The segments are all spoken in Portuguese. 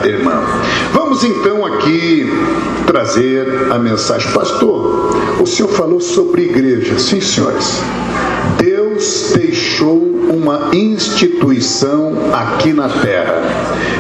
Irmão, vamos então aqui trazer a mensagem. Pastor, o senhor falou sobre igreja. Sim, senhores. Deus deixou uma instituição aqui na terra.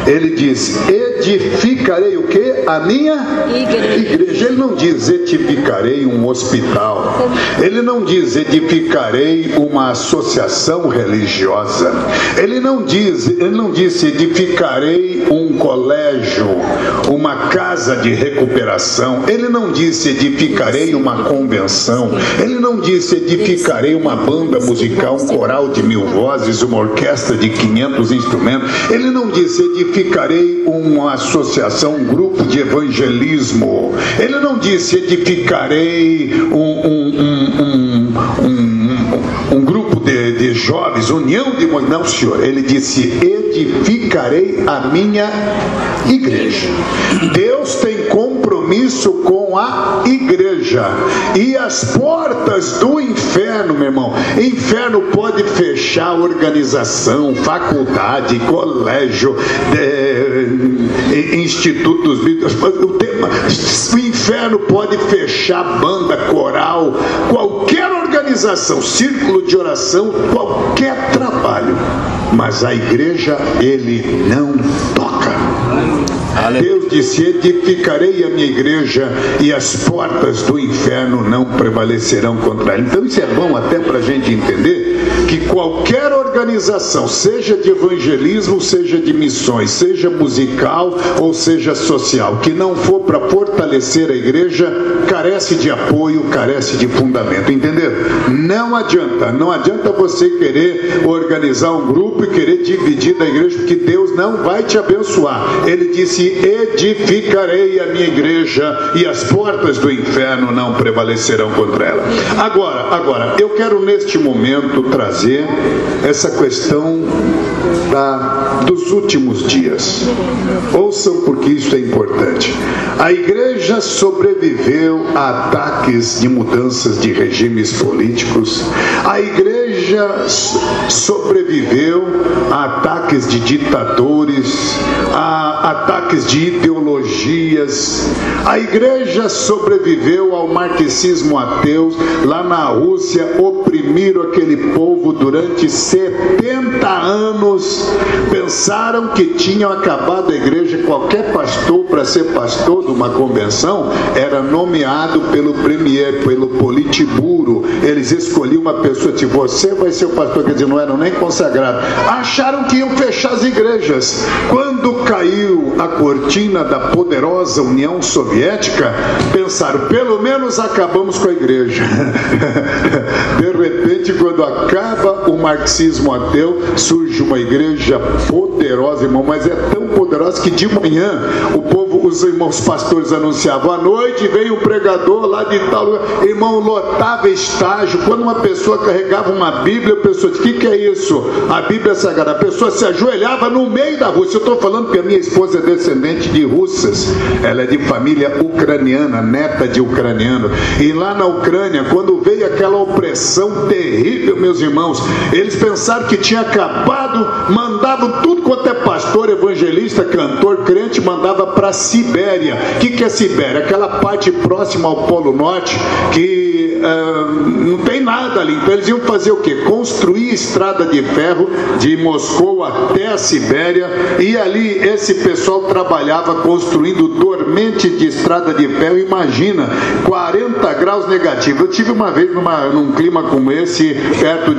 Ele diz: edificarei o quê? A minha igreja. Ele não diz edificarei um hospital. Ele não diz edificarei uma associação religiosa. Ele não disse edificarei um colégio, uma casa de recuperação. Ele não disse edificarei uma convenção. Ele não disse edificarei uma banda musical, um coral de 1000 vozes, uma orquestra de 500 instrumentos. Ele não disse edificarei uma associação, um grupo de evangelismo. Ele não disse edificarei um grupo de jovens, união de... Não, senhor. Ele disse edificarei a minha igreja. Deus tem compromisso com a igreja. E as portas do inferno, meu irmão, inferno pode fechar organização, faculdade, colégio, institutos bíblicos. O inferno pode fechar banda, coral, qualquer organização, círculo de oração, qualquer trabalho. Mas a igreja ele não toca. Deus disse: edificarei a minha igreja e as portas do inferno não prevalecerão contra ela. Então isso é bom até para a gente entender que qualquer organização, seja de evangelismo, seja de missões, seja musical ou seja social, que não for para fortalecer a igreja, carece de apoio, carece de fundamento. Entenderam? Não adianta você querer organizar um grupo e querer dividir da igreja, porque Deus não vai te abençoar. Ele disse: edificarei a minha igreja e as portas do inferno não prevalecerão contra ela. Agora, eu quero neste momento trazer essa questão dos últimos dias. Ouçam, porque isso é importante. A igreja sobreviveu a ataques de mudanças de regimes políticos. A igreja sobreviveu a ataques de ditadores, a ataques de ideologias. A igreja sobreviveu ao marxismo ateu. Lá na Rússia oprimiram aquele povo durante 70 anos. Pensaram que tinham acabado a igreja. Qualquer pastor, para ser pastor de uma convenção, era nomeado pelo premier, pelo politburo. Eles escolhiam uma pessoa, tipo, você vai ser o pastor. Quer dizer, não eram nem consagrados. Acharam que iam fechar as igrejas. Quando caiu a cortina da poderosa União Soviética, pensaram: pelo menos acabamos com a igreja. De repente, quando acaba o marxismo ateu, surge uma igreja poderosa, irmão, mas é tão poderosa que de manhã os irmãos pastores anunciavam: à noite veio um pregador lá de tal lugar. Irmão, lotava estágio. Quando uma pessoa carregava uma Bíblia, a pessoa disse: o que é isso? A Bíblia Sagrada. A pessoa se ajoelhava no meio da Rússia. Eu estou falando que a minha esposa é descendente de russas. Ela é de família ucraniana, neta de ucraniano. E lá na Ucrânia, quando veio aquela opressão terrível, meus irmãos, eles pensaram que tinha acabado, mandavam tudo quanto é pastor, evangelista, cantor, crente, mandava para a Sibéria. O que é Sibéria? Aquela parte próxima ao Polo Norte que não tem nada ali. Então eles iam fazer o quê? Construir estrada de ferro de Moscou até a Sibéria, e ali esse pessoal trabalhava construindo dormente de estrada de ferro. Imagina, 40 graus negativos. Eu tive uma vez num clima como esse, perto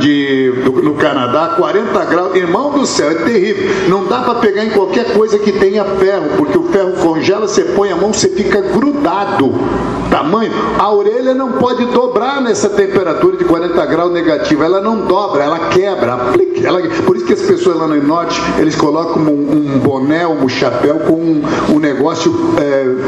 no Canadá, 40 graus, irmão do céu, é terrível. Não dá para pegar em qualquer coisa que tenha ferro, porque o ferro congela, você põe a mão, você fica grudado. Tamanho, a orelha não pode dobrar nessa temperatura de 40 graus negativa, ela não dobra, ela quebra. Por isso que as pessoas lá no norte, eles colocam um boné, um chapéu com um negócio,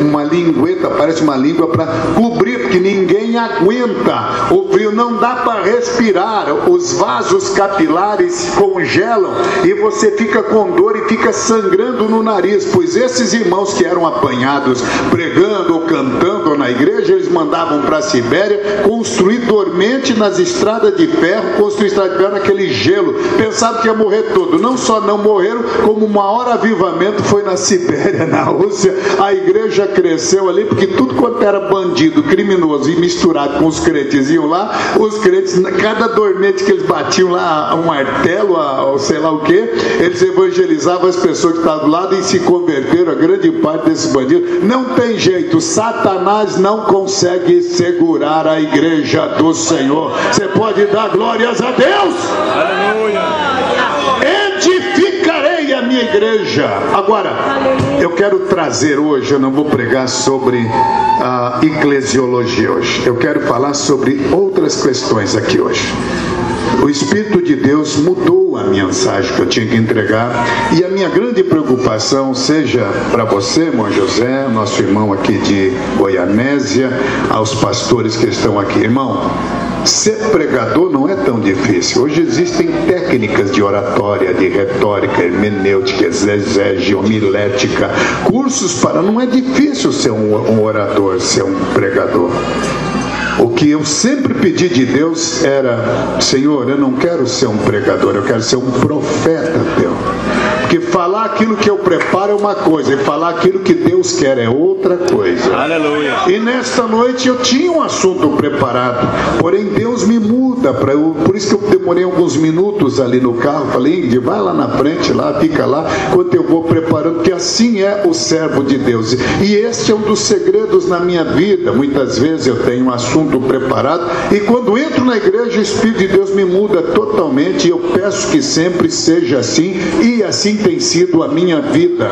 uma lingueta, parece uma língua, para cobrir, porque ninguém aguenta o frio, não dá para respirar, os vasos capilares se congelam e você fica com dor e fica sangrando no nariz. Pois esses irmãos que eram apanhados pregando ou cantando na igreja, eles mandavam para a Sibéria com construir dormente nas estradas de ferro, construir estrada de ferro naquele gelo, pensavam que ia morrer todo. Não só não morreram, como o maior avivamento foi na Sibéria, na Rússia. A igreja cresceu ali, porque tudo quanto era bandido, criminoso e misturado com os crentes iam lá, os crentes, cada dormente que eles batiam lá, um martelo, ou sei lá o que, eles evangelizavam as pessoas que estavam do lado e se converteram, a grande parte desses bandidos. Não tem jeito, Satanás não consegue segurar a igreja do Senhor. Você pode dar glórias a Deus? Aleluia! Edificarei a minha igreja. Agora, eu quero trazer hoje, eu não vou pregar sobre a eclesiologia hoje, eu quero falar sobre outras questões aqui hoje. O Espírito de Deus mudou a mensagem que eu tinha que entregar, e a minha grande preocupação, seja para você, irmão José, nosso irmão aqui de Goianésia, aos pastores que estão aqui, irmão, ser pregador não é tão difícil. Hoje existem técnicas de oratória, de retórica, hermenêutica, exegese, homilética, cursos para... Não é difícil ser um orador, ser um pregador. O que eu sempre pedi de Deus era: Senhor, eu não quero ser um pregador, eu quero ser um profeta teu. Porque falar aquilo que eu preparo é uma coisa, e falar aquilo que Deus quer é outra coisa. Aleluia. E nesta noite eu tinha um assunto preparado, porém Deus me muda para eu. Por isso que eu demorei alguns minutos ali no carro. Falei: Ingrid, vai lá na frente, lá, fica lá, enquanto eu vou preparando, porque assim é o servo de Deus. E este é um dos segredos na minha vida. Muitas vezes eu tenho um assunto preparado, e quando entro na igreja, o Espírito de Deus me muda totalmente, e eu peço que sempre seja assim, e assim tem sido a minha vida.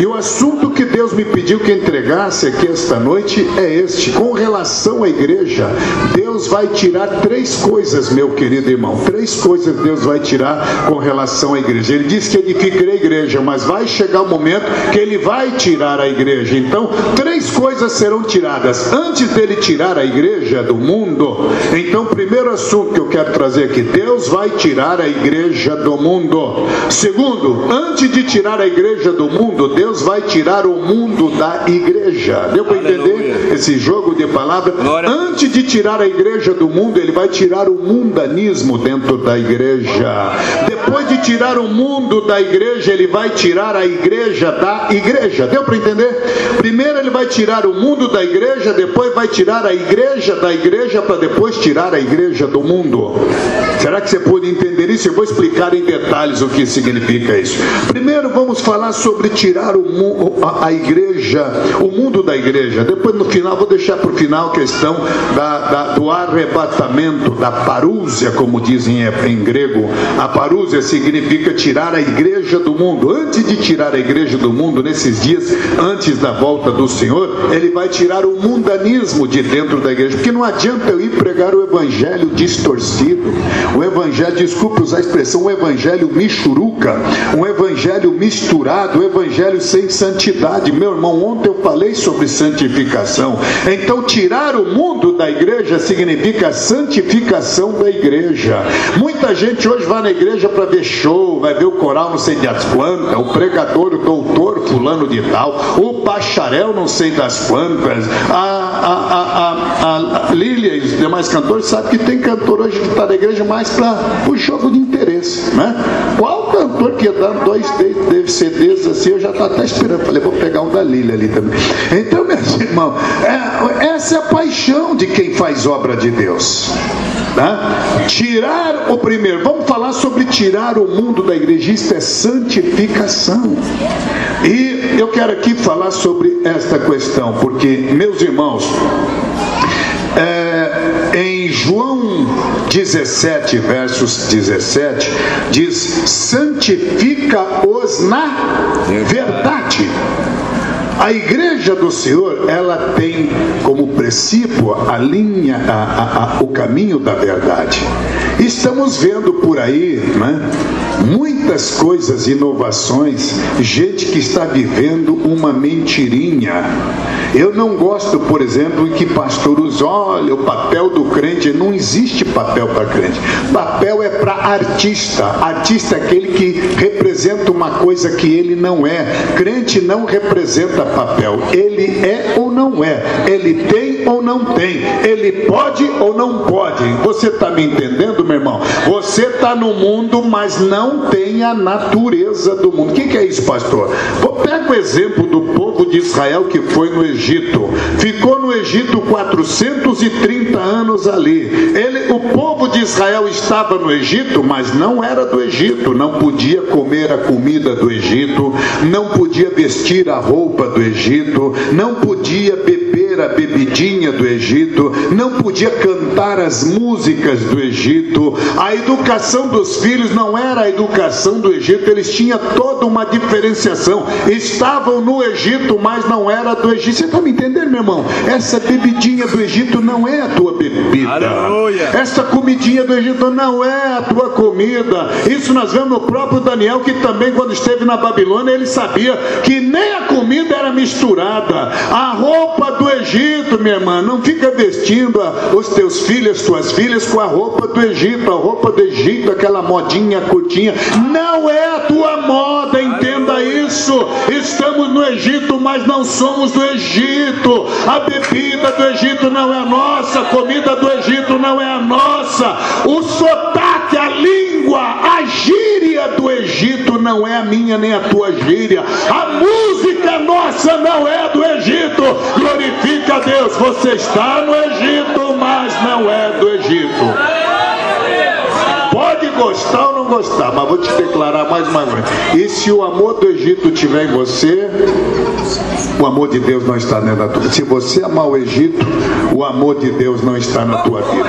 E o assunto que Deus me pediu que entregasse aqui esta noite é este: com relação à igreja, Deus vai tirar 3 coisas, meu querido irmão. 3 coisas Deus vai tirar com relação à igreja. Ele disse que edificará a igreja, mas vai chegar o momento que Ele vai tirar a igreja. Então, 3 coisas serão tiradas. Antes dele tirar a igreja do mundo, então, o primeiro assunto que eu quero trazer aqui: Deus vai tirar a igreja do mundo. Segundo, antes de tirar a igreja do mundo, Deus vai tirar o mundo da igreja. Deu para entender esse jogo de palavras? Antes de tirar a igreja do mundo, Ele vai tirar o mundanismo dentro da igreja. Depois de tirar o mundo da igreja, Ele vai tirar a igreja da igreja. Deu para entender? Primeiro Ele vai tirar o mundo da igreja, depois vai tirar a igreja da igreja, para depois tirar a igreja do mundo. Será que você pode entender isso? Eu vou explicar em detalhes o que significa isso. Primeiro vamos falar sobre tirar a igreja, o mundo da igreja. Depois, no final, vou deixar para o final a questão do arrebatamento, da parúzia, como dizem em grego. A parúzia significa tirar a igreja do mundo. Antes de tirar a igreja do mundo, nesses dias antes da volta do Senhor, Ele vai tirar o mundanismo de dentro da igreja. Porque não adianta eu ir pregar o evangelho distorcido, o evangelho, desculpe usar a expressão, o evangelho michuruca, um evangelho misturado, um evangelho sem santidade. Meu irmão, ontem eu falei sobre santificação. Então, tirar o mundo da igreja significa a santificação da igreja. Muita gente hoje vai na igreja para ver show, vai ver o coral não sei das quantas, o pregador, o doutor fulano de tal, o bacharel não sei das quantas, a Lília e os demais cantores. Sabe que tem cantor hoje que está na igreja mais para o jogo de interesse, né? Qual cantor que ia dar 2 CDs assim? Eu já estou até esperando. Falei, vou pegar o da Lília ali também. Então, meus irmãos, essa é a paixão de quem faz obra de Deus, né? Tirar o primeiro. Vamos falar sobre tirar o mundo da igreja. Isto é santificação. E eu quero aqui falar sobre esta questão, porque, meus irmãos, em João 17, versos 17, diz: santifica-os na verdade. A igreja do Senhor, ela tem como princípio a linha, o caminho da verdade. Estamos vendo por aí, né, muitas coisas, inovações, gente que está vivendo uma mentirinha. Eu não gosto, por exemplo, que pastor usa, olha, o papel do crente. Não existe papel para crente. Papel é para artista. Artista é aquele que representa uma coisa que ele não é. Crente não representa papel. Ele é ou não é. Ele tem ou não tem. Ele pode ou não pode. Você está me entendendo, meu irmão? Você está no mundo, mas não tem a natureza do mundo. O que é isso, pastor? Pega o exemplo do povo de Israel que foi no Egito. Ficou no Egito 430 anos ali. O povo de Israel estava no Egito, mas não era do Egito. Não podia comer a comida do Egito, não podia vestir a roupa do Egito, não podia beber a bebidinha do Egito, não podia cantar as músicas do Egito. A educação dos filhos não era a educação do Egito. Eles tinham toda uma diferenciação. Estavam no Egito, mas não era do Egito. Você está me entendendo, meu irmão? Essa bebidinha do Egito não é a tua bebida. Aleluia. Essa comidinha do Egito não é a tua comida. Isso nós vemos no próprio Daniel, que também, quando esteve na Babilônia, ele sabia que nem a comida era misturada. A roupa do Egito, minha irmã, não fica vestindo os teus filhos, tuas filhas com a roupa do Egito. A roupa do Egito, aquela modinha curtinha, não é a tua moda, entenda isso. Estamos no Egito, mas não somos do Egito. A bebida do Egito não é a nossa, a comida do Egito não é a nossa, o sotaque, a língua, a gíria do Egito não é a minha nem a tua gíria. A música nossa não é do Egito. Glorifica a Deus. Você está no Egito, mas não é do Egito. Pode gostar ou não gostar, mas vou te declarar mais uma vez. E se o amor do Egito estiver em você, o amor de Deus não está dentro da tua vida. Se você amar o Egito, o amor de Deus não está na tua vida.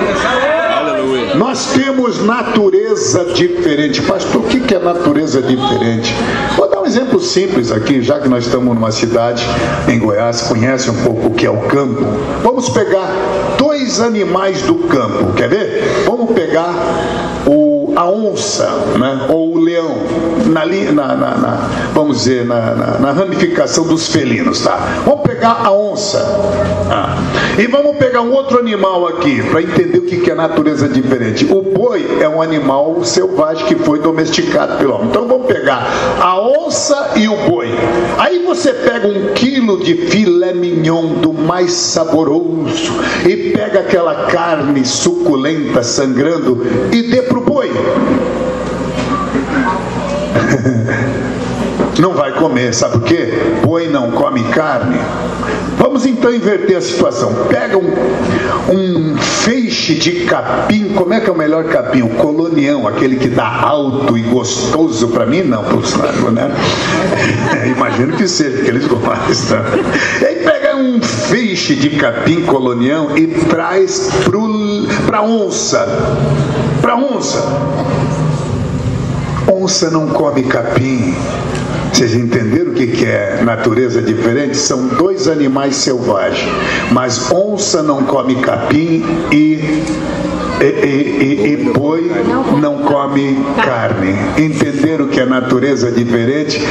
Aleluia. Nós temos natureza diferente. Pastor, o que é natureza diferente? Vou dar um exemplo simples aqui, já que nós estamos numa cidade em Goiás, conhece um pouco o que é o campo. Vamos pegar dois animais do campo, quer ver? Vamos pegar a onça, né? Ou o leão, vamos dizer, na ramificação dos felinos, tá? Vamos pegar a onça, e vamos pegar um outro animal aqui, para entender o que é natureza diferente. O boi é um animal selvagem que foi domesticado pelo homem. Então vamos pegar a onça e o boi. Aí você pega 1 quilo de filé mignon do mais saboroso e pega aquela carne suculenta sangrando e dê para o boi. Não vai comer, sabe por quê? Boi não come carne. Vamos então inverter a situação. Pega um feixe de capim. Como é que é o melhor capim? O colonião, aquele que dá alto e gostoso. Para mim não, para os largos, né? Imagino que seja, que eles gostam. E aí pega um feixe de capim colonião e traz para onça. Para onça. Onça não come capim. Vocês entenderam o que é natureza diferente? São dois animais selvagens, mas onça não come capim e boi não come carne. Entenderam que é natureza diferente?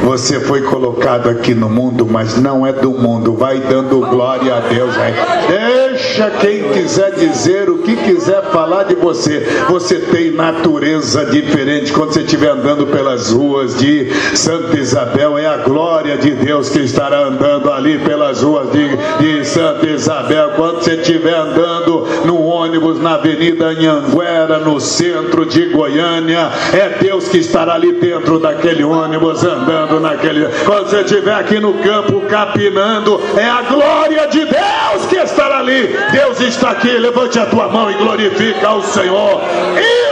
Você foi colocado aqui no mundo, mas não é do mundo. Vai dando glória a Deus aí. Deixa quem quiser dizer o que quiser falar de você. Você tem natureza diferente. Quando você estiver andando pelas ruas de Santa Isabel, é a glória de Deus que estará andando ali pelas ruas de Santa Isabel. Quando você estiver andando no ônibus na Avenida Anhanguera, no centro de Goiânia, é Deus que estará ali dentro daquele ônibus, andando naquele... Quando você estiver aqui no campo capinando, é a glória de Deus que estará ali. Deus está aqui. Levante a tua mão e glorifica ao Senhor.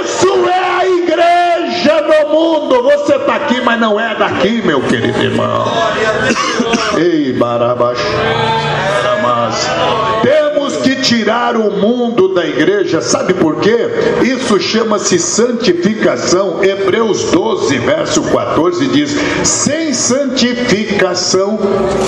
Isso é a igreja do mundo. Você está aqui, mas não é daqui, meu querido irmão. Ei, Barabax. Temos que tirar o mundo da igreja. Sabe por quê? Isso chama-se santificação. Hebreus 12, verso 14 diz: sem santificação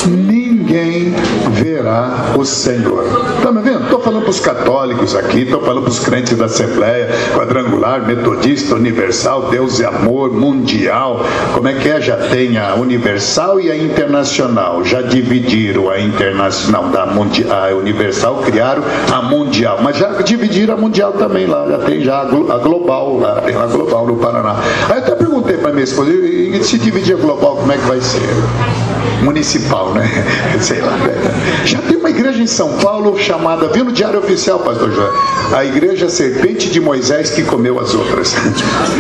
ninguém ninguém verá o Senhor. Está me vendo? Estou falando para os católicos aqui, estou falando para os crentes da Assembleia, Quadrangular, Metodista, Universal, Deus e Amor, Mundial. Como é que é? Já tem a Universal e a Internacional. Já dividiram a Internacional da a Universal, criaram a Mundial. Mas já dividiram a Mundial também lá. Já tem já a Global lá, tem a Global no Paraná. Aí eu até perguntei para minha esposa, e se dividir a Global, como é que vai ser? Municipal, né? Sei lá. Já tem uma igreja em São Paulo chamada, viu no Diário Oficial, pastor João, a igreja Serpente de Moisés que comeu as outras.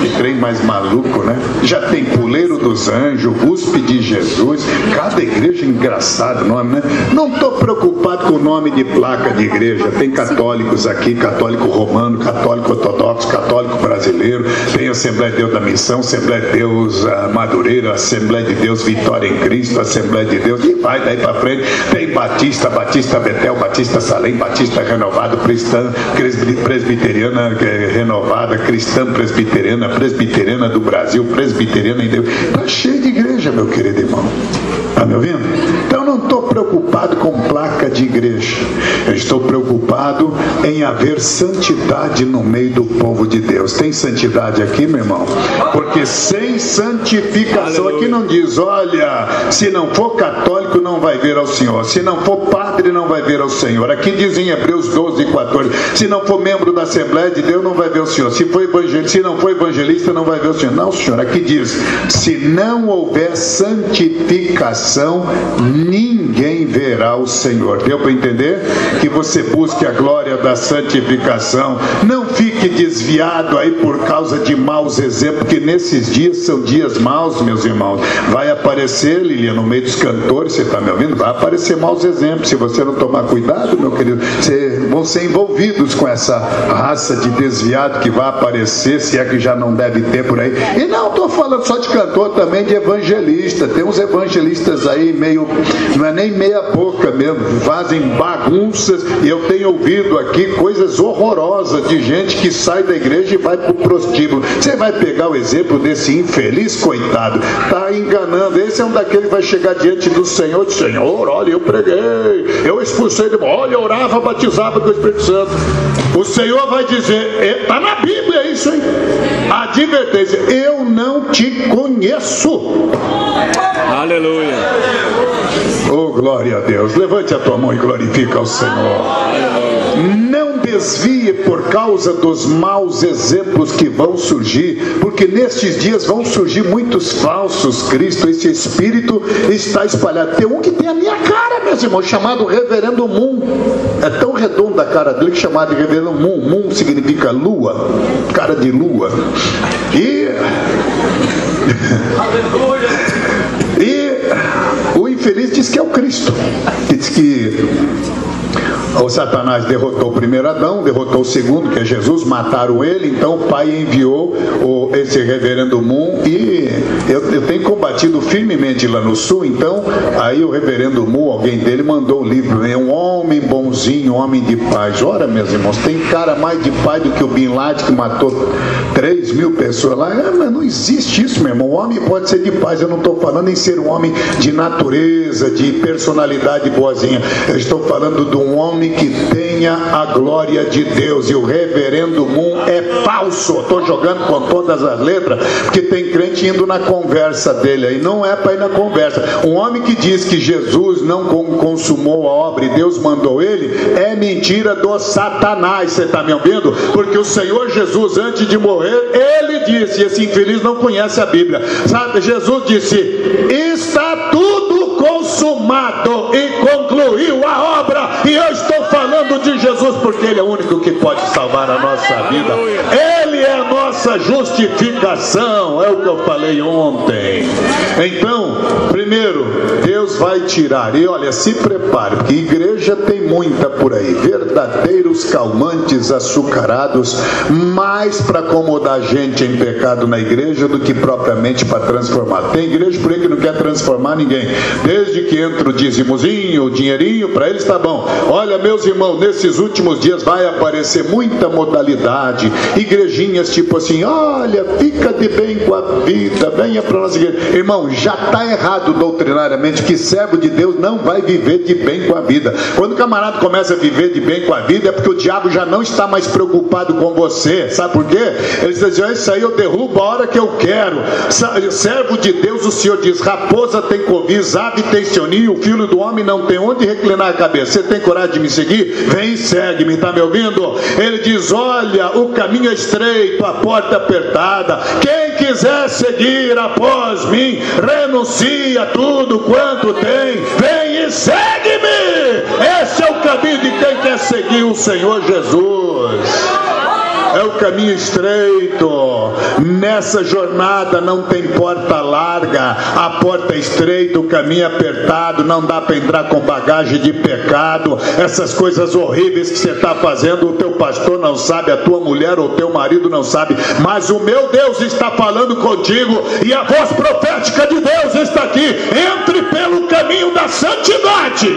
Que trem mais maluco, né? Já tem Puleiro dos Anjos, USP de Jesus, cada igreja engraçado nome, né? Não estou preocupado com o nome de placa de igreja. Tem católicos aqui, católico romano, católico ortodoxo, católico brasileiro, tem Assembleia de Deus da Missão, Assembleia de Deus Madureira, Assembleia de Deus Vitória em Cristo, Assembleia de Deus, e vai daí para frente. Tem Batista, Batista Betel, Batista Salém, Batista Renovado, Cristã Presbiteriana Renovada, Cristã Presbiteriana, Presbiteriana do Brasil, Presbiteriana em Deus. Está cheio de igreja, meu querido irmão. Está me ouvindo? Então eu não estou preocupado com placa de igreja. Eu estou preocupado em haver santidade no meio do povo de Deus. Tem santidade aqui, meu irmão? Porque sem santificação, aqui não diz, olha, se não for católico não vai ver ao Senhor, se não for padre não vai ver ao Senhor. Aqui diz em Hebreus 12, 14, se não for membro da Assembleia de Deus não vai ver o Senhor, se não for evangelista não vai ver o Senhor. Não, Senhor, aqui diz, se não houver santificação, ninguém verá o Senhor. Deu para entender? Que você busque a glória da santificação. Não fique desviado aí por causa de maus exemplos, porque nesses dias são dias maus, meus irmãos. Vai aparecer, Lilian, no meio dos cantores, você está me ouvindo? Vai aparecer maus exemplos. Se você não tomar cuidado, meu querido, vão ser envolvidos com essa raça de desviado que vai aparecer, se é que já não deve ter por aí. E não estou falando só de cantor, também de evangelista. Tem uns evangelistas aí meio, não é nem meia boca mesmo, fazem bagunças, e eu tenho ouvido aqui coisas horrorosas de gente que sai da igreja e vai para o prostíbulo. Você vai pegar o exemplo desse infeliz coitado, está enganando. Esse é um daquele que vai chegar diante do Senhor, de Senhor, olha, eu preguei, eu expulsei demônio, olha, eu orava, batizava com o Espírito Santo. O Senhor vai dizer, está na Bíblia isso, hein? Advertência, eu não te conheço. Aleluia. Oh, glória a Deus. Levante a tua mão e glorifica ao Senhor. Não desvie por causa dos maus exemplos que vão surgir, porque nestes dias vão surgir muitos falsos cristos. Esse espírito está espalhado. Tem um que tem a minha cara, meus irmãos, chamado Reverendo Moon. É tão redonda a cara dele que chamado de Reverendo Moon. Moon significa lua, cara de lua. E o infeliz diz que é o Cristo. Diz que o Satanás derrotou o primeiro Adão, derrotou o segundo, que é Jesus, mataram ele. Então o Pai enviou esse Reverendo Moon, e eu tenho combatido firmemente lá no Sul. Então aí o Reverendo Moon, alguém dele mandou o livro, é um homem bonzinho, um homem de paz. Ora, meus irmãos, tem cara mais de paz do que o Bin Laden, que matou 3.000 pessoas lá. Mas não existe isso, meu irmão. O homem pode ser de paz. Eu não estou falando em ser um homem de natureza, de personalidade boazinha. Eu estou falando de um homem que tenha a glória de Deus. E o Reverendo Moon é falso. Estou jogando com todas as letras, porque tem crente indo na conversa dele aí. Não é para ir na conversa. Um homem que diz que Jesus não consumou a obra e Deus mandou ele, é mentira do Satanás. Você está me ouvindo? Porque o Senhor Jesus, antes de morrer, ele disse, e esse infeliz não conhece a Bíblia, sabe? Jesus disse, está tudo consumado, e concluiu a obra. E eu estou falando de Jesus porque ele é o único que pode salvar a nossa vida. Ele é a nossa justificação, é o que eu falei ontem. Então, primeiro, Deus vai tirar, e olha, se prepare, porque igreja tem muita por aí, verdadeiros calmantes açucarados, mais para acomodar gente em pecado na igreja do que propriamente para transformar. Tem igreja por aí que não quer transformar ninguém, desde que entra o dízimozinho, o dinheirinho, para eles está bom. Olha, meus irmãos, nesses últimos dias vai aparecer muita modalidade, igrejinhas tipo assim, assim: olha, fica de bem com a vida, venha para a nossa igreja. Irmão, já está errado doutrinariamente que servo de Deus não vai viver de bem com a vida. Quando o camarada começa a viver de bem com a vida, é porque o diabo já não está mais preocupado com você. Sabe por quê? Ele diz assim: isso aí eu derrubo a hora que eu quero. Servo de Deus, o Senhor diz: raposa tem covis, ave tem seu ninho, o filho do homem não tem onde reclinar a cabeça. Você tem coragem de me seguir? Vem e segue-me, está me ouvindo? Ele diz: olha, o caminho é estreito, a porta apertada, quem quiser seguir após mim, renuncia tudo quanto tem, vem e segue-me. Esse é o caminho de quem quer seguir o Senhor Jesus. É o caminho estreito. Nessa jornada não tem porta larga, a porta é estreita, o caminho é apertado, não dá para entrar com bagagem de pecado. Essas coisas horríveis que você está fazendo, o teu pastor não sabe, a tua mulher ou o teu marido não sabe, mas o meu Deus está falando contigo, e a voz profética de Deus está aqui: entre pelo caminho da santidade.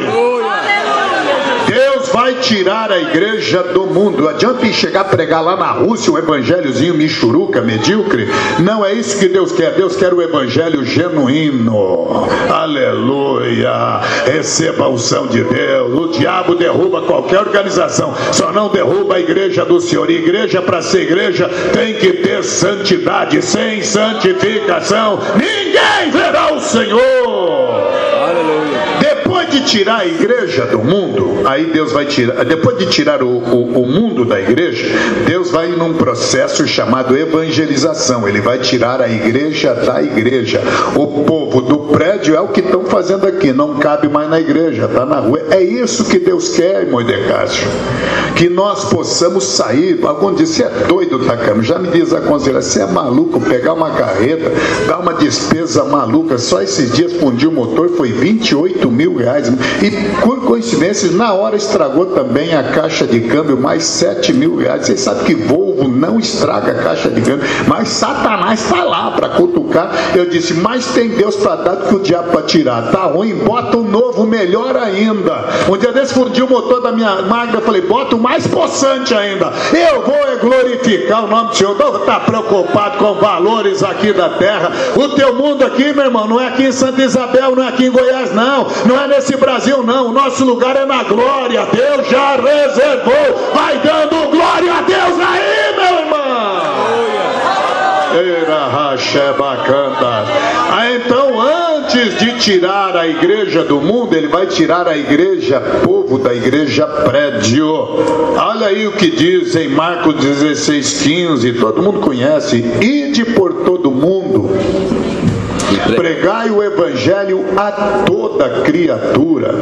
Deus vai tirar a igreja do mundo. Adianta ir chegar a pregar lá na Rússia um evangelhozinho michuruca, medíocre? Não é isso que Deus quer. Deus quer o evangelho genuíno. Aleluia. Receba a unção de Deus. O diabo derruba qualquer organização, só não derruba a igreja do Senhor. E igreja, para ser igreja, tem que ter santidade. Sem santificação ninguém verá o Senhor. Aleluia. Depois de tirar a igreja do mundo, aí Deus vai tirar, depois de tirar o mundo da igreja, Deus vai num processo chamado evangelização. Ele vai tirar a igreja da igreja. O povo do prédio é o que estão fazendo aqui, não cabe mais na igreja, está na rua. É isso que Deus quer, irmão de Cássio, que nós possamos sair. Algum dia: você é doido, Takano? Já me diz a conselheira: você é maluco pegar uma carreta, dar uma despesa maluca? Só esses dias fundir o motor foi 28 mil reais, e por coincidência na hora estragou também a caixa de câmbio, mais 7 mil reais. Vocês sabem que Volvo não estraga a caixa de câmbio, mas Satanás está lá para cutucar. Eu disse: mas tem Deus para dar do que o diabo para tirar. Tá ruim, bota um novo, melhor ainda. Um dia desse fundi o motor da minha Magda, eu falei: bota o mais possante ainda. Eu vou glorificar o nome do Senhor. Não está preocupado com valores aqui da terra. O teu mundo aqui, meu irmão, não é aqui em Santa Isabel, não é aqui em Goiás, não é nesse Brasil, não. O nosso lugar é na glória. Deus já reservou. Vai dando glória a Deus aí, meu irmão. Então, antes de tirar a igreja do mundo, ele vai tirar a igreja povo da igreja prédio. Olha aí o que diz em Marcos 16:15, todo mundo conhece: ide por todo mundo, pregai o evangelho a toda criatura.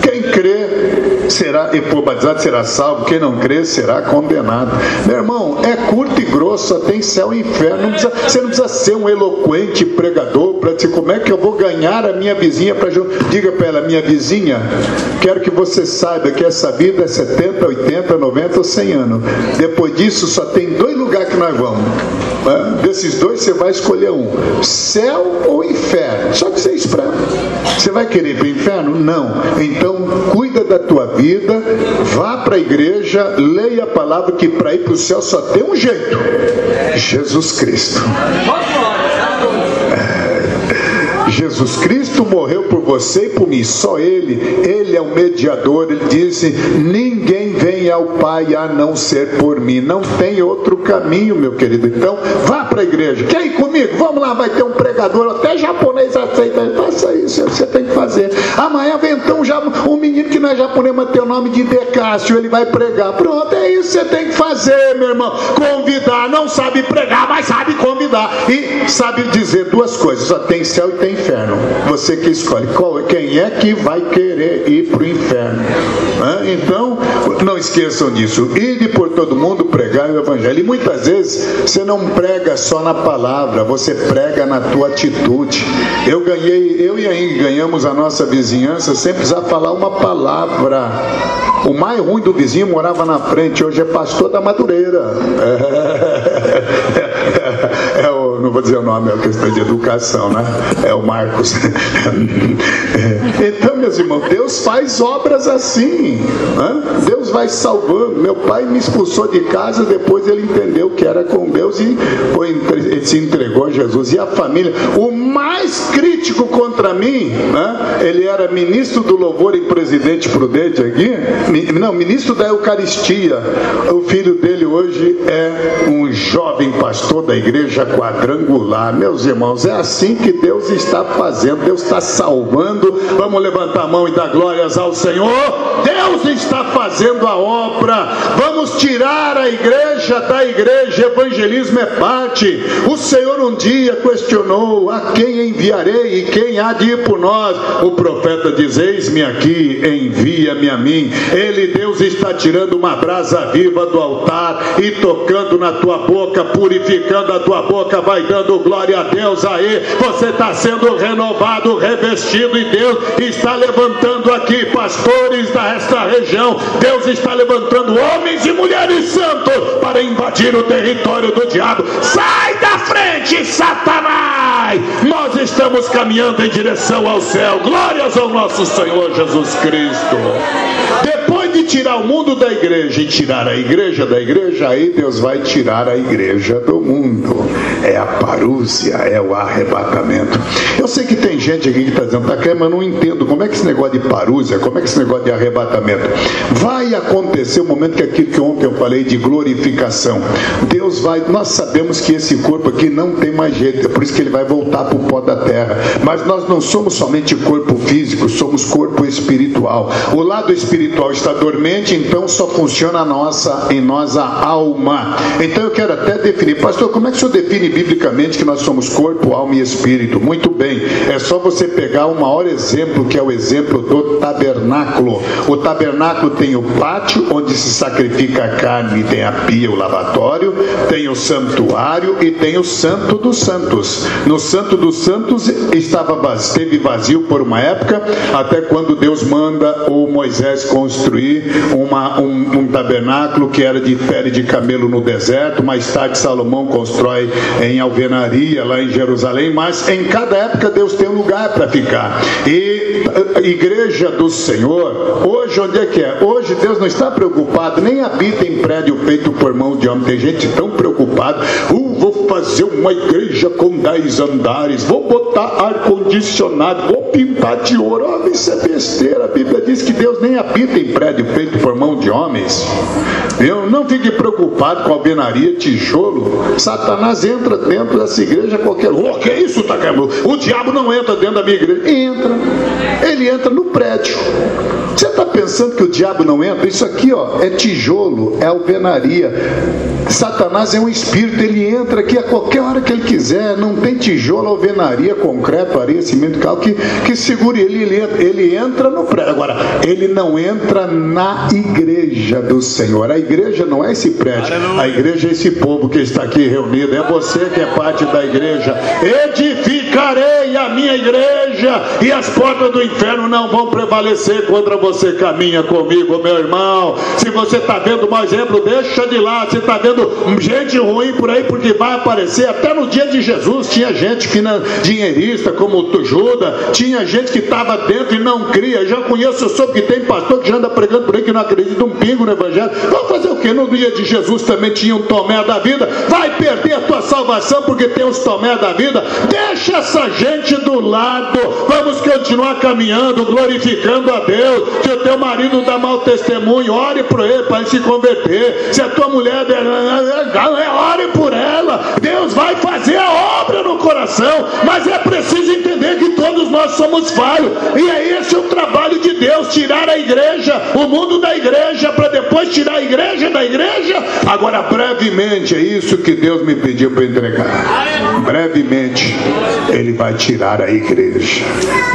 Quem crê será, e for batizado será salvo, quem não crê será condenado. Meu irmão, é curto e grosso, só tem céu e inferno. Você não precisa ser um eloquente pregador para dizer como é que eu vou ganhar a minha vizinha para junto. Diga para ela: minha vizinha, quero que você saiba que essa vida é 70, 80, 90 ou 100 anos. Depois disso só tem 2 lugares que nós vamos. Desses 2 você vai escolher um: céu ou inferno. Só que você espera. Você vai querer ir para o inferno? Não. Então cuida da tua vida, vá para a igreja, leia a palavra, que para ir para o céu só tem um jeito: Jesus Cristo. Jesus Cristo morreu por você e por mim, só Ele é o mediador. Ele disse: ninguém vem ao Pai a não ser por mim. Não tem outro caminho, meu querido. Então vá para a igreja. Quer ir comigo? Vamos lá, vai ter um pregador, até japonês aceita. Faça isso, você tem que fazer. Amanhã vem então já um menino que não é japonês, mas tem o nome de De Cássio, ele vai pregar. Pronto, é isso que você tem que fazer, meu irmão. Convidar. Não sabe pregar, mas sabe convidar. E sabe dizer 2 coisas: só tem céu e tem inferno. Você que escolhe quem é que vai querer ir para o inferno. Então não esqueçam disso: ide por todo mundo, pregar o evangelho. E muitas vezes você não prega só na palavra, você prega na tua atitude. Eu e a Ingrid ganhamos a nossa vizinhança sem precisar falar uma palavra. O mais ruim do vizinho morava na frente, hoje é pastor da Madureira. Não vou dizer o nome, é uma questão de educação, né? É o Marcos. Então, meus irmãos, Deus faz obras assim, Deus vai salvando. Meu pai me expulsou de casa, depois ele entendeu que era com Deus e ele se entregou a Jesus. E a família, o mais crítico contra mim, ele era ministro do louvor em Presidente Prudente aqui, não, ministro da Eucaristia. O filho dele hoje é um jovem pastor da igreja quadrangular. Meus irmãos, é assim que Deus está fazendo, Deus está salvando. Vamos levantar a mão e dar glórias ao Senhor. Deus está fazendo a obra. Vamos tirar a igreja da igreja. Evangelismo é parte. O Senhor um dia questionou: a quem enviarei e quem há de ir por nós? O profeta diz: eis-me aqui, envia-me a mim. Deus está tirando uma brasa viva do altar e tocando na tua boca, purificando a tua boca. Vai dando glória a Deus aí. Você está sendo renovado, revestido, e Deus está levantando aqui pastores desta região. Deus está levantando homens e mulheres santos para invadir o território do diabo. Sai da frente, Satanás! Nós estamos caminhando em direção ao céu. Glórias ao nosso Senhor Jesus Cristo. Depois de tirar o mundo da igreja e tirar a igreja da igreja, aí Deus vai tirar a igreja do mundo. É a parúzia, é o arrebatamento. Eu sei que tem gente aqui que está dizendo: tá, mas eu não entendo como é que esse negócio de parúzia, como é que esse negócio de arrebatamento. Vai acontecer o momento que aquilo que ontem eu falei de glorificação. Deus vai, nós sabemos que esse corpo aqui não tem mais jeito, é por isso que ele vai voltar para o pó da terra. Mas nós não somos somente corpo físico, somos corpo espiritual. O lado espiritual está dormente, então só funciona em nós a alma. Então eu quero até definir: pastor, como é que o senhor define biblicamente que nós somos corpo, alma e espírito? Muito bem, é só você pegar o maior exemplo, que é o exemplo do tabernáculo. O tabernáculo tem o pátio, onde se sacrifica a carne, tem a pia, o lavatório, tem o santuário e tem o santo dos santos. No santo dos santos esteve vazio por uma época, até quando Deus manda o Moisés construir um tabernáculo que era de pele de camelo no deserto. Mais tarde Salomão constrói em alvenaria lá em Jerusalém. Mas em cada época Deus tem um lugar para ficar. E a igreja do Senhor, hoje onde é que é? Hoje Deus não está preocupado, nem habita em prédio feito por mão de homem. Tem gente tão preocupada: vou fazer uma igreja com 10 andares, vou botar ar-condicionado, vou pintar de ouro. Isso é besteira. A Bíblia diz que Deus nem habita em prédio feito por mão de homens. Não fique preocupado com alvenaria, tijolo. Satanás entra dentro dessa igreja a qualquer lugar. Que é isso, tá? O diabo não entra dentro da minha igreja. Entra. Ele entra no prédio. Você está pensando que o diabo não entra? Isso aqui, é tijolo, é alvenaria. Satanás é um espírito, ele entra aqui a qualquer hora que ele quiser. Não tem tijolo, alvenaria, concreto, areia, cimento, cal que segure ele. Ele entra no prédio. Agora, ele não entra na igreja do Senhor. A igreja não é esse prédio. A igreja é esse povo que está aqui reunido. É você que é parte da igreja. Edificarei a minha igreja e as portas do inferno não vão prevalecer contra você. Caminha comigo, meu irmão. Se você está vendo mau exemplo, deixa de lá. Se está vendo gente ruim por aí, porque vai aparecer. Até no dia de Jesus tinha gente dinheirista como Judas, tinha gente que estava dentro e não cria. Já conheço, eu soube que tem pastor que já anda pregando por aí que não acredita um pingo no evangelho. Vamos fazer o que? No dia de Jesus também tinha um Tomé da vida. Vai perder a tua salvação porque tem os Tomé da vida. Deixa essa gente do lado. Vamos continuar caminhando, glorificando a Deus. Se o teu marido dá mau testemunho, ore por ele para ele se converter. Se a tua mulher ore por ela. Deus vai fazer a obra no coração, mas é preciso entender que todos nós somos falhos, e é esse o trabalho de Deus: tirar a igreja, o mundo da igreja, para depois tirar a igreja da igreja. Agora, brevemente, é isso que Deus me pediu para entregar. Brevemente, Ele vai tirar a igreja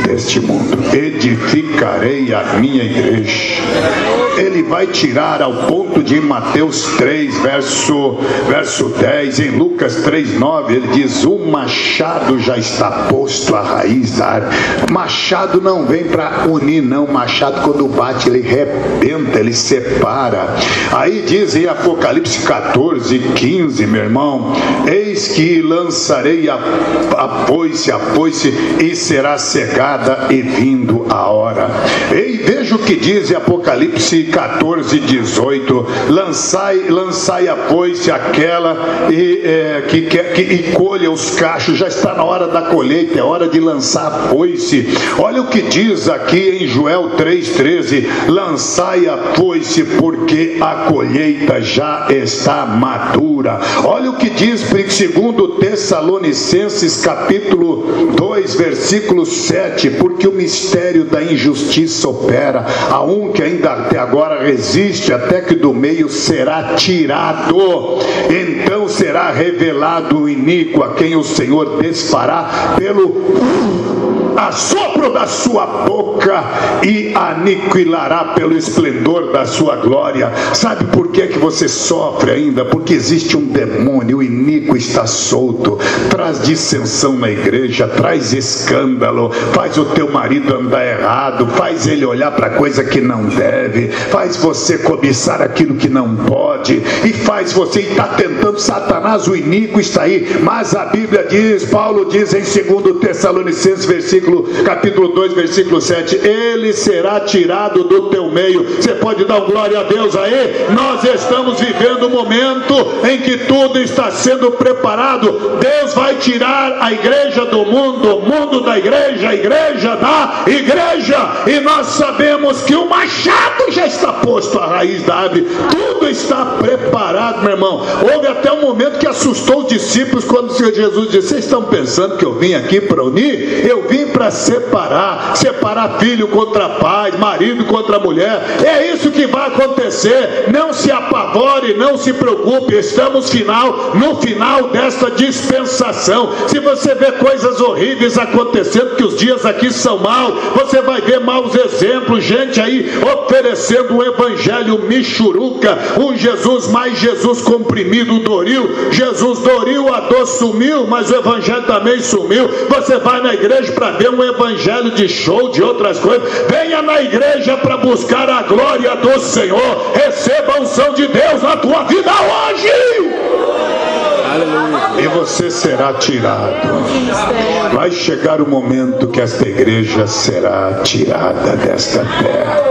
deste mundo. Edificarei a minha igreja. Ele vai tirar ao ponto de, em Mateus 3, verso 10, em Lucas 3, 9, ele diz: o machado já está posto à raiz da árvore. Machado não vem para unir, não. Machado, quando bate, ele rebenta, ele separa. Aí diz em Apocalipse 14, 14, 15, meu irmão. Eis que lançarei a foice, e será cegada, e vindo a hora. E veja o que diz em Apocalipse 14, 18. Lançai a foice, aquela que colha os cachos. Já está na hora da colheita, é hora de lançar a foice. Olha o que diz aqui em Joel 3,13. Lançai a foice, porque a colheita já está madura. Olha o que diz segundo Tessalonicenses capítulo 2, versículo 7. Porque o mistério da injustiça opera, a um que ainda até agora resiste, até que do meio será tirado. Então será revelado o iníquo, a quem o Senhor desfará pelo assopro da sua boca, e aniquilará pelo esplendor da sua glória. Sabe por que você sofre ainda? Porque existe um demônio, o iníquo está solto, traz dissensão na igreja, traz escândalo, faz o teu marido andar errado, faz ele olhar para coisa que não deve, faz você cobiçar aquilo que não pode, e faz você, e está tentando, Satanás, o iníquo está aí. Mas a Bíblia diz, Paulo diz em 2 Tessalonicenses capítulo 2, versículo 7, ele será tirado do teu meio. Você pode dar glória a Deus aí? Nós estamos vivendo um momento em que tudo está sendo preparado. Deus vai tirar a igreja do mundo, o mundo da igreja, a igreja da igreja, e nós sabemos que o machado já está posto à raiz da árvore. Tudo está preparado, meu irmão. Houve até um momento que assustou os discípulos quando o Senhor Jesus disse: vocês estão pensando que eu vim aqui para unir? Eu vim para separar filho contra pai, marido contra mulher. É isso que vai acontecer. Não se apavore, não se preocupe. Estamos no final desta dispensação. Se você vê coisas horríveis acontecendo, que os dias aqui são maus, você vai ver maus exemplos, gente aí oferecendo um evangelho michuruca, um Jesus, mais Jesus comprimido, Doril. Jesus Doril, a dor sumiu, mas o evangelho também sumiu. Você vai na igreja para ver um evangelho de show, de outras coisas. Venha na igreja para buscar a glória do Senhor. Receba a unção de Deus na tua vida hoje. Aleluia. E você será tirado. Vai chegar o momento que esta igreja será tirada desta terra.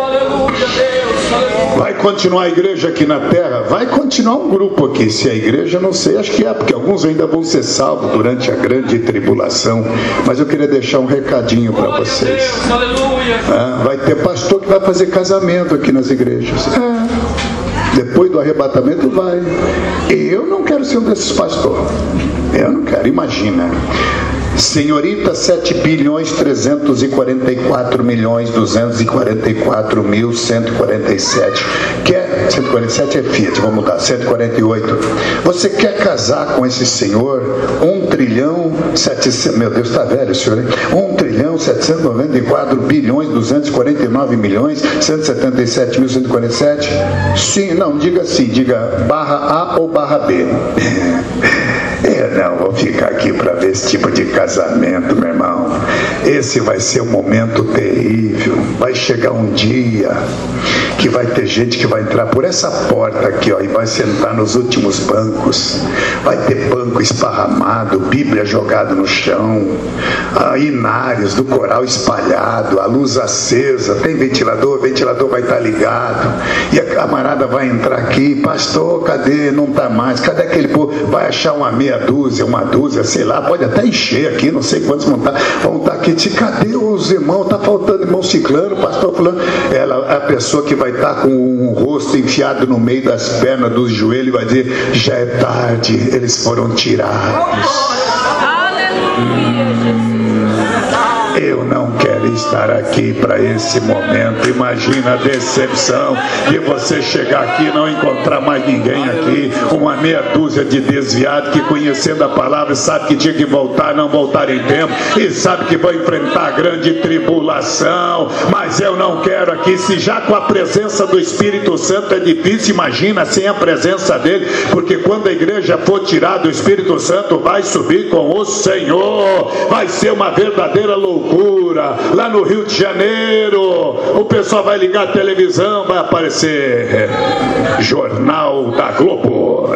Vai continuar a igreja aqui na terra? Vai continuar um grupo aqui. Se a igreja, não sei, acho que é, porque alguns ainda vão ser salvos durante a grande tribulação. Mas eu queria deixar um recadinho para vocês. Vai ter pastor que vai fazer casamento aqui nas igrejas. Depois do arrebatamento vai. Eu não quero ser um desses pastores. Eu não quero, imagina. Senhorita, 7.344.244.147. Quer 147 é Fiat, vamos mudar, 148. Você quer casar com esse senhor? 1.700.000, meu Deus, está velho o senhor, hein? 1.794.247.177.147? Sim, não, diga assim, diga barra A ou barra B. Eu não vou ficar aqui para ver esse tipo de casamento, meu irmão. Esse vai ser um momento terrível. Vai chegar um dia que vai ter gente que vai entrar por essa porta aqui, ó, e vai sentar nos últimos bancos. Vai ter banco esparramado, Bíblia jogada no chão, inários do coral espalhado, a luz acesa, tem ventilador, o ventilador vai estar ligado, e a camarada vai entrar aqui: pastor, cadê? Não está mais. Cadê aquele povo? Vai achar uma meia dúzia, uma dúzia, sei lá, pode até encher aqui, não sei quantos vão estar aqui. Cadê os irmãos? Está faltando irmão ciclano, pastor fulano. Ela, a pessoa que vai estar com o rosto enfiado no meio das pernas, dos joelhos, vai dizer: já é tarde, eles foram tirados. Eu não quero estar aqui para esse momento. Imagina a decepção de você chegar aqui e não encontrar mais ninguém aqui, uma meia dúzia de desviados que, conhecendo a palavra, sabe que tinha que voltar, não voltar em tempo, e sabe que vai enfrentar a grande tribulação. Mas eu não quero aqui. Se já com a presença do Espírito Santo é difícil, imagina sem a presença dele, porque quando a igreja for tirada, o Espírito Santo vai subir com o Senhor. Vai ser uma verdadeira loucura. lá no Rio de Janeiro, o pessoal vai ligar a televisão, vai aparecer Jornal da Globo,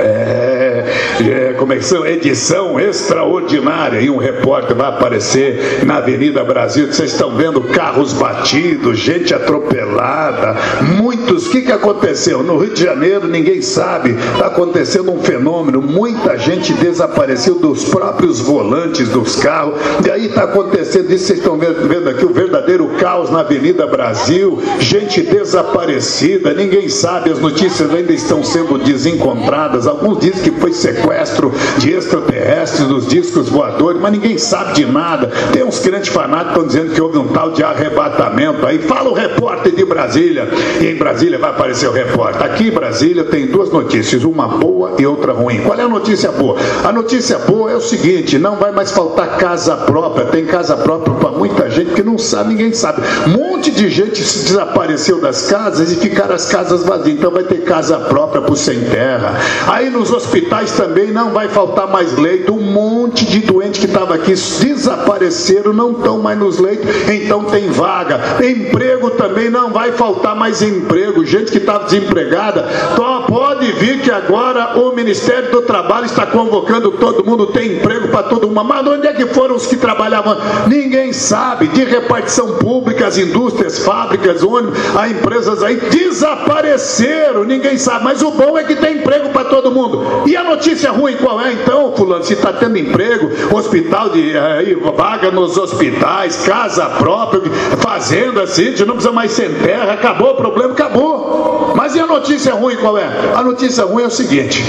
como é que são? Edição extraordinária, e um repórter vai aparecer na Avenida Brasil. Vocês estão vendo carros batidos, gente atropelada, muitos. O que aconteceu? No Rio de Janeiro ninguém sabe, está acontecendo um fenômeno, muita gente desapareceu dos próprios volantes dos carros, e aí está acontecendo isso. Vocês estão vendo aqui o verdadeiro caos na Avenida Brasil, gente desaparecida, ninguém sabe, as notícias ainda estão sendo desencontradas, alguns dizem que foi sequestro de extraterrestres dos discos voadores, mas ninguém sabe de nada. Tem uns crentes fanáticos que estão dizendo que houve um tal de arrebatamento. Aí fala o repórter de Brasília, e em Brasília vai aparecer o repórter. Aqui em Brasília tem duas notícias, uma boa e outra ruim. Qual é a notícia boa? A notícia boa é o seguinte: não vai mais faltar casa própria. Tem casa própria para muita gente que não sabe, ninguém sabe. Um monte de gente se desapareceu das casas e ficaram as casas vazias. Então vai ter casa própria para o sem terra. Aí nos hospitais também não vai faltar mais leito. Um monte de doentes que estavam aqui desapareceram, não estão mais nos leitos, então tem vaga. Emprego também não vai faltar mais emprego. Gente que estava desempregada, então pode vir que agora o Ministério do Trabalho está convocando todo mundo, tem emprego para todo mundo. Mas onde é que foram os que trabalhavam? Ninguém sabe. De repartição pública, as indústrias, fábricas, ônibus, as empresas aí desapareceram, ninguém sabe. Mas o bom é que tem emprego para todo mundo. E a notícia ruim qual é então, fulano? Se está tendo emprego, hospital vaga nos hospitais, casa própria, fazenda, sítio, não precisa mais sem terra, acabou o problema, acabou. Mas e a notícia ruim qual é? A notícia ruim é o seguinte: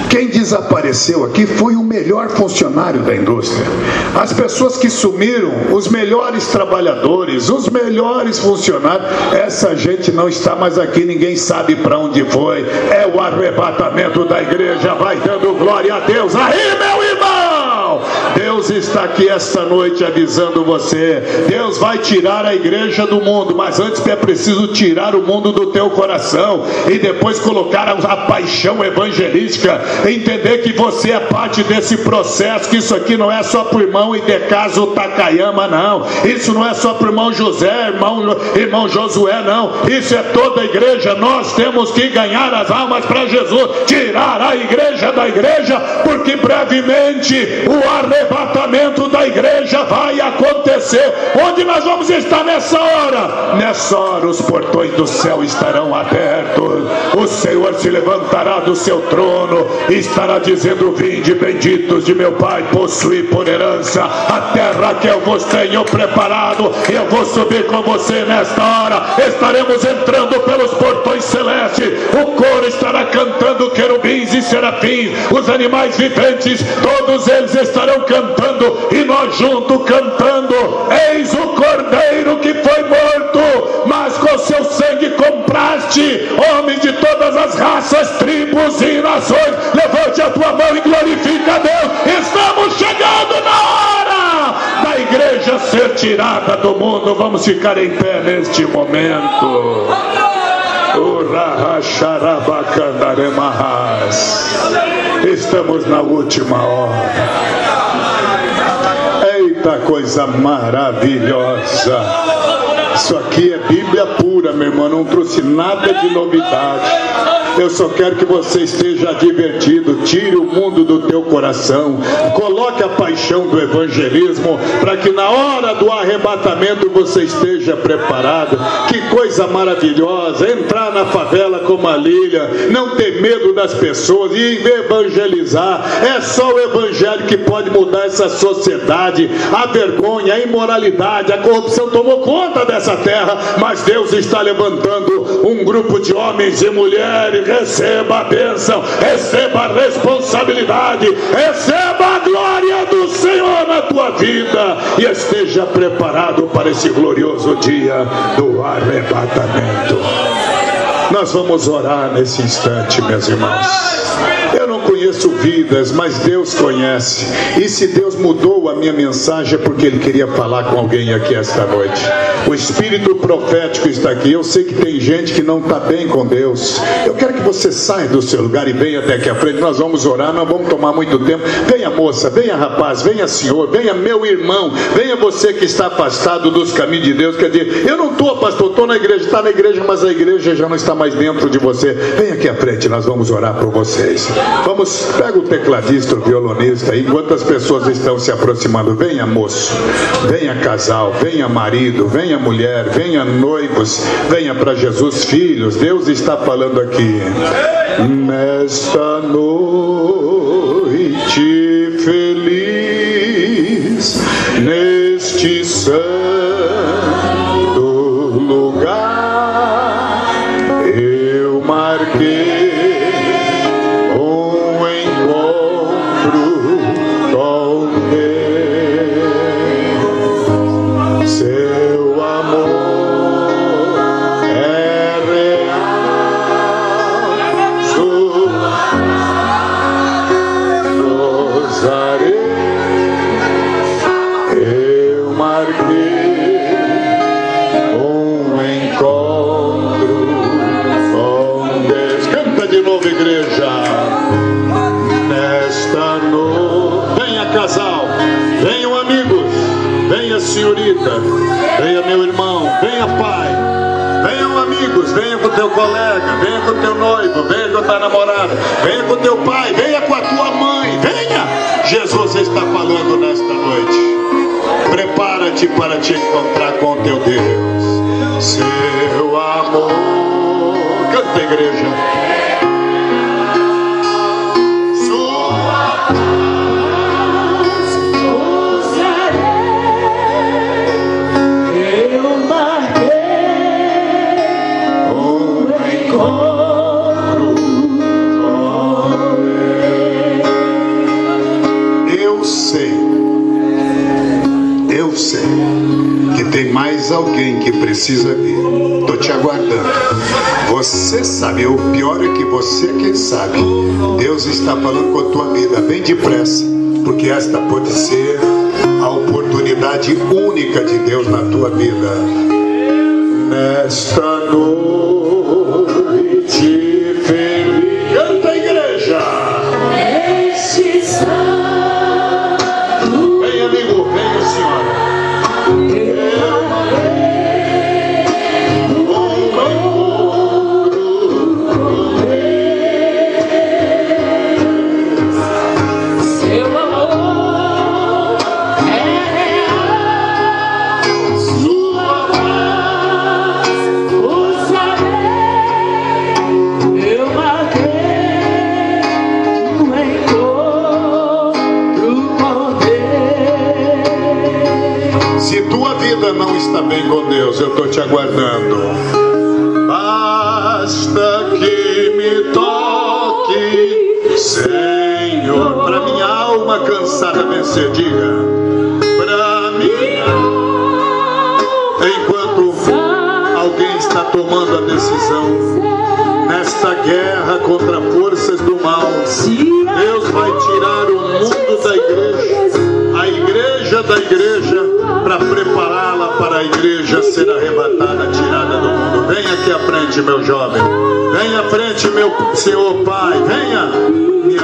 quem desapareceu aqui foi o melhor funcionário da indústria. As pessoas que sumiram, os melhores trabalhadores, os melhores funcionários, essa gente não está mais aqui, ninguém sabe para onde foi. É o arrebatamento da igreja. Vai dando glória a Deus. Aí, meu irmão, Deus está aqui esta noite avisando você. Deus vai tirar a igreja do mundo, mas antes é preciso tirar o mundo do teu coração e depois colocar a paixão evangelística, entender que você é parte desse processo, que isso aqui não é só para o irmão Idecaso Takayama, não. Isso não é só para o irmão José, irmão Josué, não. Isso é toda a igreja. Nós temos que ganhar as almas para Jesus, tirar a igreja da igreja, porque brevemente o arrebatamento da igreja vai acontecer. Onde nós vamos estar nessa hora? Nessa hora os portões do céu estarão abertos, o Senhor se levantará do seu trono e estará dizendo: vinde benditos de meu Pai, possuí por herança a terra que eu vos tenho preparado. Eu vou subir com você nesta hora. Estaremos entrando pelos portões celestes, o coro estará cantando, querubins e serafins, os animais viventes, todos eles estarão cantando, e nós juntos cantando: eis o Cordeiro que foi morto, mas com seu sangue compraste homens de todas as raças, tribos e nações. Levante a tua mão e glorifica a Deus. Estamos chegando na hora da igreja ser tirada do mundo. Vamos ficar em pé neste momento. Estamos na última hora. Eita, coisa maravilhosa! Isso aqui é Bíblia pura, meu irmão. Não trouxe nada de novidade. Eu só quero que você esteja divertido. Tire o mundo do teu coração. Coloque a paixão do evangelismo, para que na hora do arrebatamento você esteja preparado. Que coisa maravilhosa! Entrar na favela como a Lília, não ter medo das pessoas e evangelizar. É só o evangelho que pode mudar essa sociedade. A vergonha, a imoralidade, a corrupção tomou conta dessa terra, mas Deus está levantando um grupo de homens e mulheres. Receba a bênção, receba a responsabilidade, receba a glória do Senhor na tua vida e esteja preparado para esse glorioso dia do arrebatamento. Nós vamos orar nesse instante, meus irmãos. Eu não conheço vidas, mas Deus conhece. E se Deus mudou a minha mensagem é porque Ele queria falar com alguém aqui esta noite. O Espírito profético está aqui. Eu sei que tem gente que não está bem com Deus. Eu quero que você saia do seu lugar e venha até aqui à frente. Nós vamos orar, não vamos tomar muito tempo. Venha, moça, venha, rapaz, venha, senhor, venha, meu irmão, venha você que está afastado dos caminhos de Deus. Quer dizer, eu não estou, pastor, estou na igreja, está na igreja, mas a igreja já não está mais dentro de você. Venha aqui à frente, nós vamos orar por vocês. Vamos, pega o tecladista, o violonista, enquanto as pessoas estão se aproximando. Venha, moço, venha, casal, venha, marido, venha, mulher, venha, noivos, venha para Jesus, filhos. Deus está falando aqui. Nesta noite feliz, neste santo lugar, eu marquei um encontro com Deus. Seu amor é real, sua gozarei. Eu marquei um encontro com Deus. Canta de novo, igreja. Nesta noite, venha, casal, venham, amigos, venha, senhorita, venha, meu irmão, venha, pai, venham, amigos, venha com teu colega, venha com teu noivo, venha com tua namorada, venha com teu pai, venha com a tua mãe, venha. Jesus está falando nesta noite. Prepara-te para te encontrar com teu Deus. Seu amor. Canta, igreja. Sua paz usarei. Eu marquei um encontro com Deus. Eu sei que tem mais alguém que precisa vir. Estou te aguardando. Você sabe, o pior é que você é quem sabe. Deus está falando com a tua vida bem depressa, porque esta pode ser a oportunidade única de Deus na tua vida. Nesta noite feliz, canta, a igreja. Vem, amigo, vem, senhora. Não está bem com Deus, eu estou te aguardando. Basta que me toque, Senhor, para minha alma cansada vencer. Diga, para minha alma. Enquanto alguém está tomando a decisão nesta guerra contra forças do mal, Deus vai tirar o mundo da igreja, a igreja da igreja, para prepará-la para a igreja ser arrebatada, tirada do mundo. Venha aqui à frente, meu jovem. Venha à frente, meu senhor pai. Venha, minha